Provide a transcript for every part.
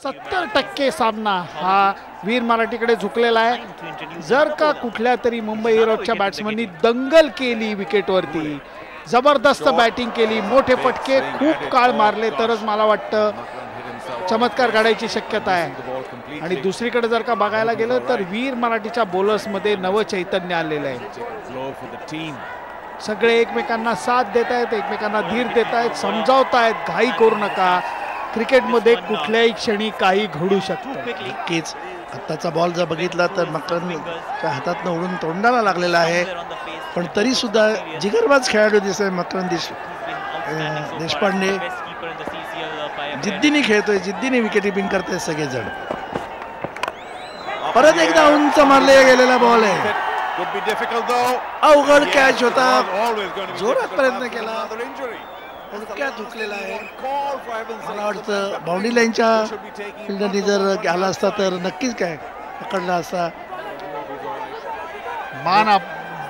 70% सामना हा वीर मराठीकडे झुकलेला आहे। जर का कुठल्या तरी मुंबई हिरोजच्या बॅट्समननी दंगल केली विकेटवरती, जबरदस्त बॅटिंग केली, मोठे फटके खूप काळ मारले, तरच मला वाटतं चमत्कार घडायची शक्यता आहे। आणि दुसरीकडे जर का बघायला गेलं तर वीर मराठीच्या बॉलर्समध्ये नव चैतन्य आलेलं आहे। सगळे एकमेकांना साथ देत आहेत, एकमेकांना धीर देत आहेत, समजावतायत घाई करू नका, क्रिकेटमध्ये कुठल्याही क्षणी काही घडू शकतं। नक्कीच आत्ताचा बॉल जर बघितला तर मकरंदच्या हातातनं उडून तोंडाला लागलेला आहे, पण तरी सुद्धा जिगरबाज खेळाडू दिसतोय मकरंद देशपांडे, जिद्दीने खेळतोय, जिद्दीने विकेट कीपिंग करतायत सगळेजण। परत एकदा उंच मारले गेलेला बॉल आहे, अवघड कॅच होता, जोरात प्रयत्न केला, झुकलेला आहे। मला वाटतं बाउंड्री लाईनच्या फिल्डरनी जर आला असता तर नक्कीच काय पकडला असता।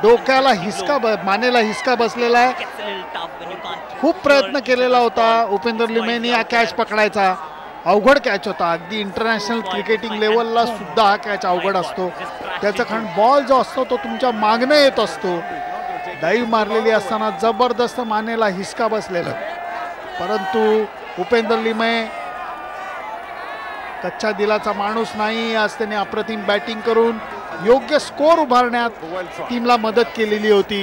डोक्याला हिसका, मानेला हिसका बसलेला आहे, खूप प्रयत्न केलेला होता उपेंद्र लिमेनी हा कॅच पकडायचा, अवघड कॅच होता, अगदी इंटरनॅशनल क्रिकेटिंग लेवलला सुद्धा हा कॅच अवघड असतो, त्याचा कारण बॉल जो असतो तो तुमच्या मागणं येत असतो। डाईव्ह मारलेली असताना जबरदस्त मानेला हिसका बसलेला, परंतु उपेंद्र लिमे कच्च्या दिलाचा माणूस नाही, आज त्याने अप्रतिम बॅटिंग करून योग्य स्कोर उभारण्यात टीमला मदत केलेली होती।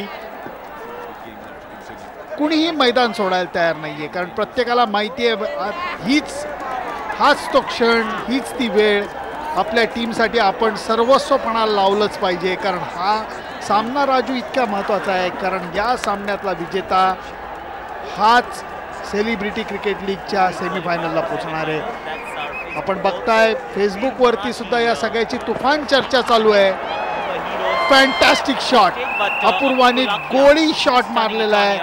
कुणीही मैदान सोडायला तयार नाहीये, कारण प्रत्येकाला माहिती आहे हाच तो क्षण, हीच ती वेळ, आपल्या टीमसाठी आपण सर्वस्वपणा लावलंच पाहिजे, कारण हा सामना राजू इतका महत्त्वाचा आहे, कारण या सामन्यातला विजेता हाच सेलिब्रिटी क्रिकेट लीगच्या सेमीफायनलला पोहोचणार आहे। आपण बघताय फेसबुकवरती सुद्धा या सगळ्याची तुफान चर्चा चालू आहे। फॅन्टॅस्टिक शॉट, अपूर्वाने गोळी शॉट मारलेला आहे,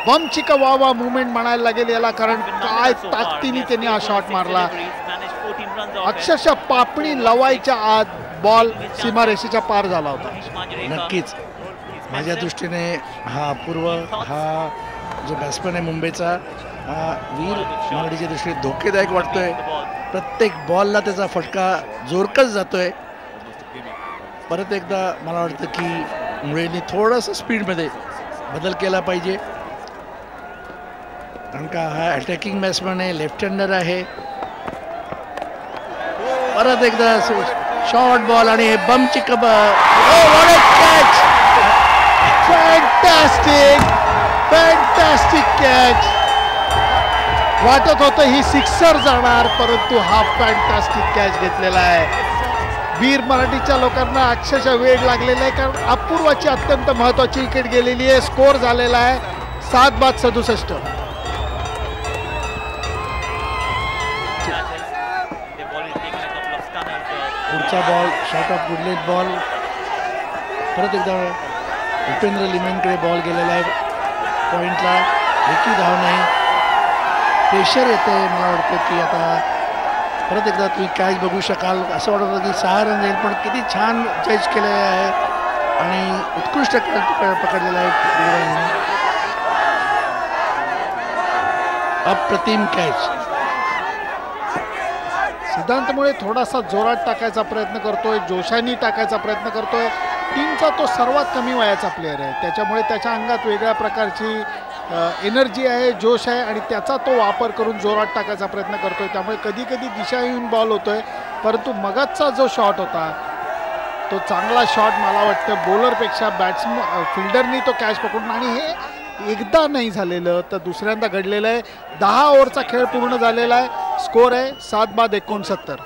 बम चिका वावा मुवमेंट म्हणायला लागेल याला, कारण काय ताकदीने त्यांनी हा शॉट मारला, अक्षरशः पापणी लवायच्या आत बॉल सीमारेषेच्या पार झाला होता। नक्कीच माझ्या दृष्टीने हा अपूर्व, हा जो बॅट्समन आहे मुंबईचा, हा वीर मराठीच्या दृष्टीने धोकेदायक वाटतोय, प्रत्येक बॉलला त्याचा फटका जोरकस जातोय। परत एकदा मला वाटतं की मुळेंनी थोडंसं स्पीडमध्ये बदल केला पाहिजे, कारण का हा अटॅकिंग बॅट्समन आहे, लेफ्ट हँडर आहे। परत एकदा शॉर्ट बॉल आणि बमची कॅच, फॅन्टॅस्टिक कॅच, वाटत होतं ही सिक्सर जाणार, परंतु हा फॅन्टॅस्टिक कॅच घेतलेला आहे। वीर मराठीच्या लोकांना अक्षरशः वेळ लागलेला आहे, कारण अपूर्वाची अत्यंत महत्त्वाची विकेट गेलेली आहे। स्कोर झालेला आहे 7-67। पुढचा बॉल शॉर्ट ऑफ गुडलेट बॉल, परत एकदा उपेंद्र लिमेनकडे बॉल गेलेला आहे, पॉइंटला एकही धाव नाही, प्रेशर येतं आहे। मला वाटतं की आता परत एकदा तुम्ही कॅच बघू शकाल, असं वाटत होतं की 6 रन येईल, पण किती छान जज केलेलं आहे आणि उत्कृष्ट पकडलेला आहे, अप्रतिम कॅच। सिद्धांतमुळे थोडासा जोरात टाकायचा प्रयत्न करतोय, जोशानी टाकायचा प्रयत्न करतोय, टीमचा तो सर्वात कमी वयाचा प्लेअर आहे, त्याच्यामुळे त्याच्या अंगात वेगळ्या प्रकारची एनर्जी आहे, जोश आहे, आणि त्याचा तो वापर करून जोरात टाकायचा प्रयत्न करतोय, त्यामुळे कधी कधी दिशाहीन बॉल होतोय, परंतु मगाचा जो शॉट होता तो चांगला शॉट मला वाटतं बॉलरपेक्षा फिल्डरनी तो कॅच पकडून, आणि हे एकदा नाही झालेलं तर दुसऱ्यांदा घडलेलं आहे। 10 ओव्हरचा खेळ पूर्ण झालेला आहे, स्कोर आहे 7-69।